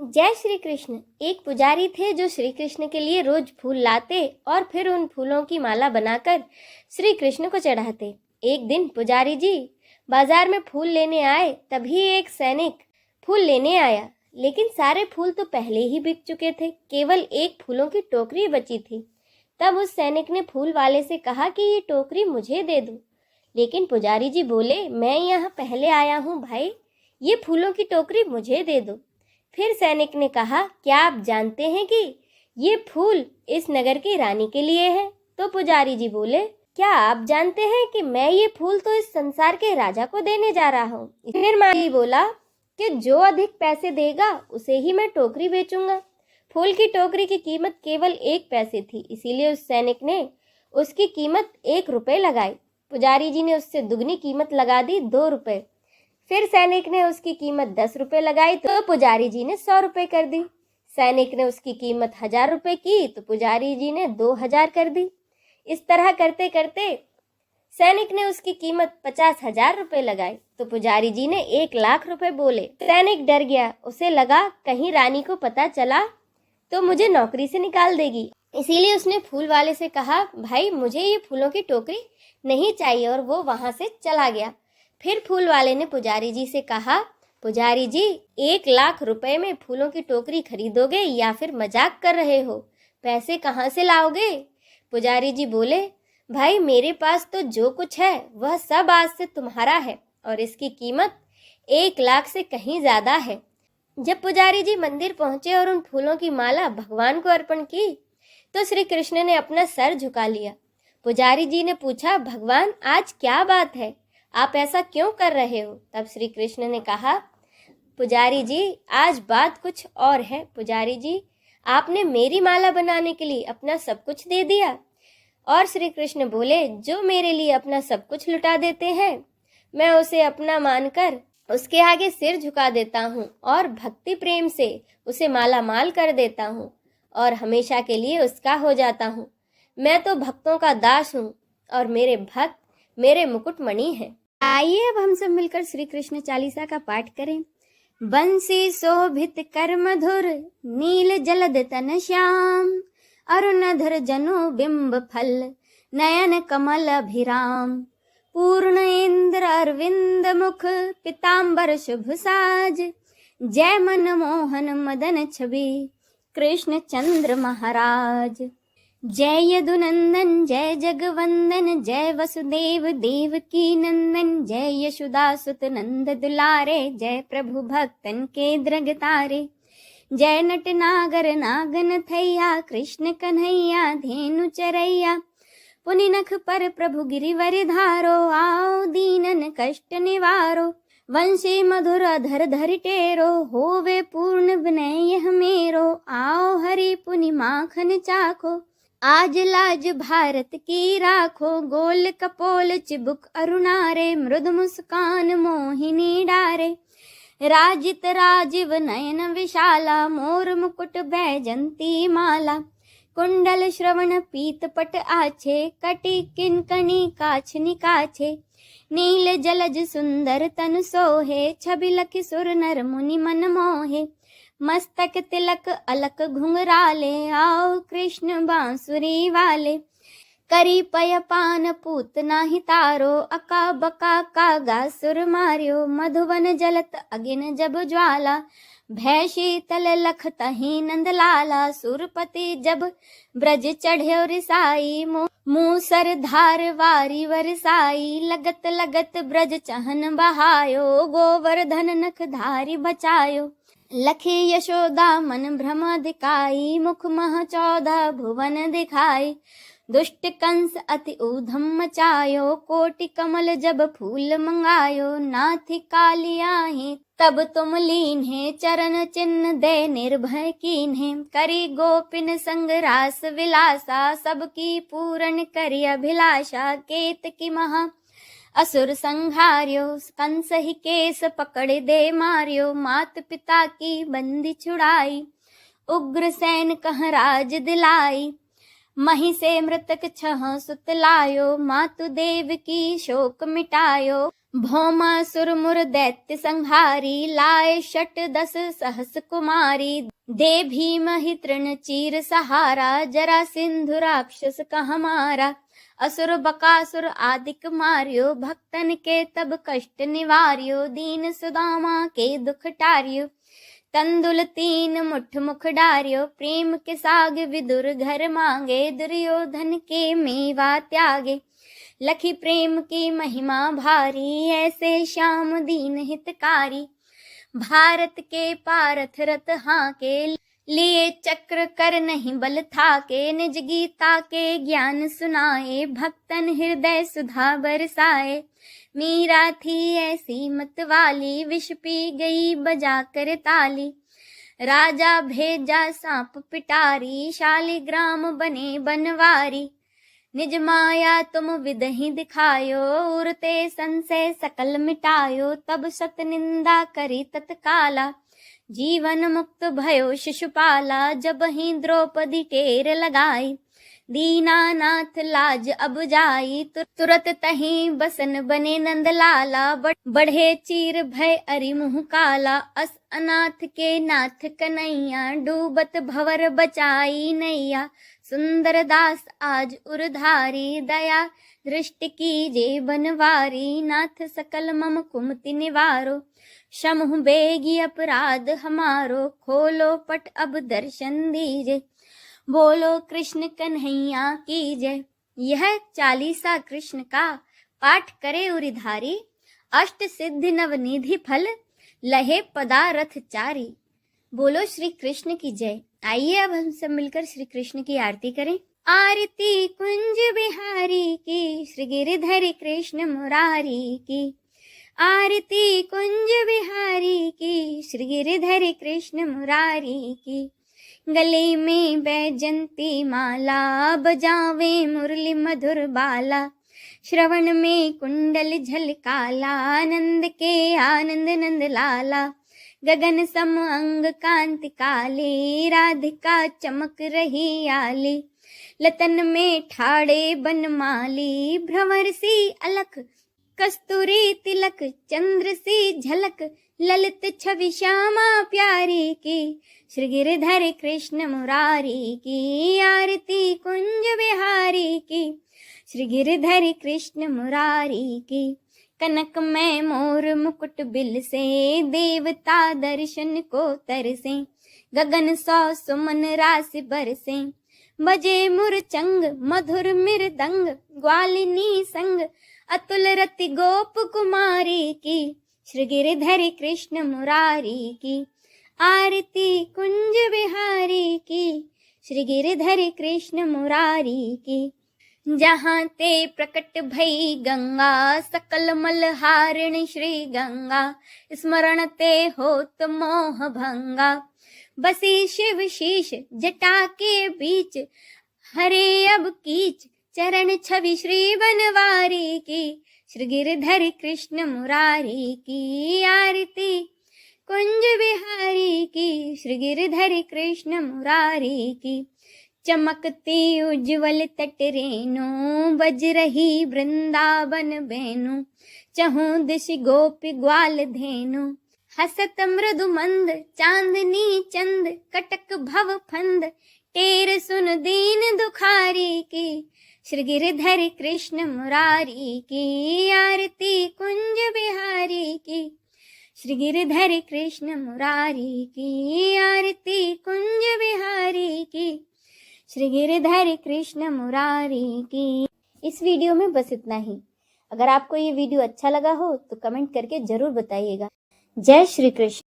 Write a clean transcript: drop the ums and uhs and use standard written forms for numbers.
जय श्री कृष्ण। एक पुजारी थे जो श्री कृष्ण के लिए रोज फूल लाते और फिर उन फूलों की माला बनाकर श्री कृष्ण को चढ़ाते। एक दिन पुजारी जी बाजार में फूल लेने आए, तभी एक सैनिक फूल लेने आया, लेकिन सारे फूल तो पहले ही बिक चुके थे, केवल एक फूलों की टोकरी बची थी। तब उस सैनिक ने फूल वाले से कहा कि ये टोकरी मुझे दे दो, लेकिन पुजारी जी बोले, मैं यहाँ पहले आया हूँ भाई, ये फूलों की टोकरी मुझे दे दो। फिर सैनिक ने कहा, क्या आप जानते हैं कि ये फूल इस नगर की रानी के लिए है? तो पुजारी जी बोले, क्या आप जानते हैं कि मैं ये फूल तो इस संसार के राजा को देने जा रहा हूँ। फिर माली बोला कि जो अधिक पैसे देगा उसे ही मैं टोकरी बेचूंगा। फूल की टोकरी की कीमत केवल 1 पैसे थी, इसीलिए उस सैनिक ने उसकी कीमत 1 रुपए लगाई। पुजारी जी ने उससे दुगनी कीमत लगा दी, 2 रुपए। फिर सैनिक ने उसकी कीमत 10 रुपए लगाई तो पुजारी जी ने 100 रुपए कर दी। सैनिक ने उसकी कीमत 1000 रुपए की तो पुजारी जी ने 2000 कर दी। इस तरह करते करते सैनिक ने उसकी कीमत 50,000 रुपए लगाई तो पुजारी जी ने 1,00,000 रुपए बोले। सैनिक डर गया, उसे लगा कहीं रानी को पता चला तो मुझे नौकरी से निकाल देगी। इसीलिए उसने फूल वाले से कहा, भाई मुझे ये फूलों की टोकरी नहीं चाहिए, और वो वहां से चला गया। फिर फूल वाले ने पुजारी जी से कहा, पुजारी जी 1,00,000 रुपए में फूलों की टोकरी खरीदोगे या फिर मजाक कर रहे हो? पैसे कहाँ से लाओगे? पुजारी जी बोले, भाई मेरे पास तो जो कुछ है वह सब आज से तुम्हारा है और इसकी कीमत 1,00,000 से कहीं ज्यादा है। जब पुजारी जी मंदिर पहुंचे और उन फूलों की माला भगवान को अर्पण की तो श्री कृष्ण ने अपना सर झुका लिया। पुजारी जी ने पूछा, भगवान आज क्या बात है, आप ऐसा क्यों कर रहे हो? तब श्री कृष्ण ने कहा, पुजारी जी आज बात कुछ और है। पुजारी जी आपने मेरी माला बनाने के लिए अपना सब कुछ दे दिया। और श्री कृष्ण बोले, जो मेरे लिए अपना सब कुछ लुटा देते हैं मैं उसे अपना मानकर उसके आगे सिर झुका देता हूँ और भक्ति प्रेम से उसे माला माल कर देता हूँ और हमेशा के लिए उसका हो जाता हूँ। मैं तो भक्तों का दास हूँ और मेरे भक्त मेरे मुकुटमणि है। आइए अब हम सब मिलकर श्री कृष्ण चालीसा का पाठ करें। बंसी शोभित कर मधुर, नील जलद तन श्याम, अरुणधर जनु बिंब फल, नयन कमल अभिराम, पूर्ण इंद्र अरविंद मुख, पीतांबर शुभ साज, जय मन मोहन मदन छवि, कृष्ण चंद्र महाराज। जय यदुनंदन जय जगवंदन, जय वसुदेव देवकी नंदन, जय यशोदा सुत नंद दुलारे, जय प्रभु भक्तन के द्रग तारे, जय नट नागर नागन थैया, कृष्ण कन्हैया धेनु चरैया, पुनि नख पर प्रभु गिरिवर धारो, आओ दीनन कष्ट निवारो, वंशी मधुर अधर धरि टेरो, होवे पूर्ण विनय यह मेरो, आओ हरि पुनि माखन चाखो, आज लाज भारत की राखो, गोल कपोल चिबुक अरुणारे, मृदु मुस्कान मोहिनी डारे, राजित राजीव नयन विशाला, मोर मुकुट बैजंती माला, कुंडल श्रवण पीत पट आछे, कटी किंकणी काछ निकाछे, नील जलज सुंदर तन सोहे, छबि लखि सुर नर मुनि मन मोहे, मस्तक तिलक अलक घुंघराले, आओ कृष्ण बांसुरी वाले, करी पय पान पूत नाही तारो, अका बका कागा सुर मार्यो, मधुवन जलत अगिन जब ज्वाला, भय शीतल लख तही नंद लाला, सुरपति जब ब्रज चढ़्यो रिसाई, मूसर धार वारी वरसाई, लगत लगत ब्रज चहन बहायो, गोवर्धन नख धारी बचायो, लखी यशोदा मन भ्रम दिखाई, मुख मह 14 भुवन दिखाई, दुष्ट कंस अति ऊधम मचायो, कोटि कमल जब फूल मंगायो, नाथी कालियाही तब तुम लीन्हे, चरण चिन्ह दे निर्भय कीन्हे, करी गोपिन संग रास विलासा, सबकी पूर्ण करी अभिलाषा, केत की महा असुर संहार्यो, कंस ही केस पकड़ दे मार्यो, मात पिता की बंदी छुड़ाई, उग्र सैन कह राज दिलाई, मही से मृतक 6 सुत लायो, मातु देव की शोक मिटायो, भौमासुर मुर दैत्य संहारी, लाए शट 10 सहस कुमारी। दे भीम ही तृण चीर सहारा, जरा सिंधु राक्षस कह मारा। असुर बकासुर आदिक मारियो, भक्तन के तब कष्ट निवारियो। दीन सुदामा के दुख टारियो, तंदुल 3 मुठ मुख डारियो। प्रेम के साग विदुर घर मांगे, दुर्योधन के मेवा त्यागे। लखी प्रेम की महिमा भारी, ऐसे श्याम दीन हितकारी। भारत के पारथ रथ हाके, लिए चक्र कर नहीं बल थाके। निज गीता के ज्ञान सुनाए, भक्तन हृदय सुधा बरसाए। मीरा थी ऐसी मत वाली, विष पी गई बजा कर ताली। राजा भेजा सांप पिटारी, शालिग्राम बने बनवारी। निज माया तुम विदहि दिखायो, उरते संशय सकल मिटायो। तब सत निंदा करी तत्काला, जीवन मुक्त भयो शिशुपाला। जब ही द्रौपदी टेर लगाई, दीनानाथ लाज अब जाई। तुरत तहीं बसन बने नंदलाला, बढ़े चीर भय अरि मुँह काला। अस अनाथ के नाथ कन्हैया, डूबत भवर बचाई नैया। सुंदर दास आज उरधारी, दया दृष्टि कीजे बनवारी। नाथ सकल मम कुमति निवारो, क्षमहु बेगी अपराध हमारो। खोलो पट अब दर्शन दीजे, बोलो कृष्ण कन्हैया की जय। यह चालीसा कृष्ण का पाठ करे उरिधारी, अष्ट सिद्धि नवनिधि फल लहे पदारथ चारी। बोलो श्री कृष्ण की जय। आइए अब हम सब मिलकर श्री कृष्ण की आरती करें। आरती कुंज बिहारी की, श्री गिरिधर कृष्ण मुरारी की। आरती कुंज बिहारी की, श्री गिरिधर कृष्ण मुरारी की। गले में बैजंती माला, बजावे मुरली मधुर बाला। श्रवण में कुंडल झलकाला, आनंद के आनंद नंद लाला। गगन सम अंग कांति काले, राधिका चमक रही आली। लतन में ठाड़े बनमाली, भ्रमर सी अलख कस्तूरी तिलक। चंद्र सी झलक ललित छवि श्यामा प्यारी की। श्री गिरिधर कृष्ण मुरारी की। आरती कुंज बिहारी की, श्री गिरिधर कृष्ण मुरारी की। कनक में मोर मुकुट बिल से, देवता दर्शन को तरसे। गगन सौ सुमन राशि बरसे, बजे मुरचंग मधुर मृदंग। ग्वालिनी संग अतुल रति गोप कुमारी की। श्री गिरिधर कृष्ण मुरारी की। आरती कुंज बिहारी की, श्री गिरिधर कृष्ण मुरारी की। जहाँ ते प्रकट भई गंगा, सकल मलहारिणी श्री गंगा। स्मरण ते होत मोह भंगा, बसी शिव शीश जटा के बीच। हरे अब कीच चरण छवि श्री बनवारी की। श्री गिरिधर कृष्ण मुरारी की। आरती कुंज बिहारी की, श्री गिरिधर कृष्ण मुरारी की। चमकती उज्ज्वल तट रेणु, बज रही वृंदावन बेनु। चहु दिश गोपी ग्वाल धेनु, हसत मृदु मंद। चांदनी चंद कटक भव फंद, टेर सुन दीन दुखारी की। श्री गिरिधर कृष्ण मुरारी की। आरती कुंज बिहारी की, श्री गिरिधर कृष्ण मुरारी की। आरती कुंज बिहारी की, श्री गिरिधर कृष्ण मुरारी की। इस वीडियो में बस इतना ही। अगर आपको ये वीडियो अच्छा लगा हो तो कमेंट करके जरूर बताइएगा। जय श्री कृष्ण।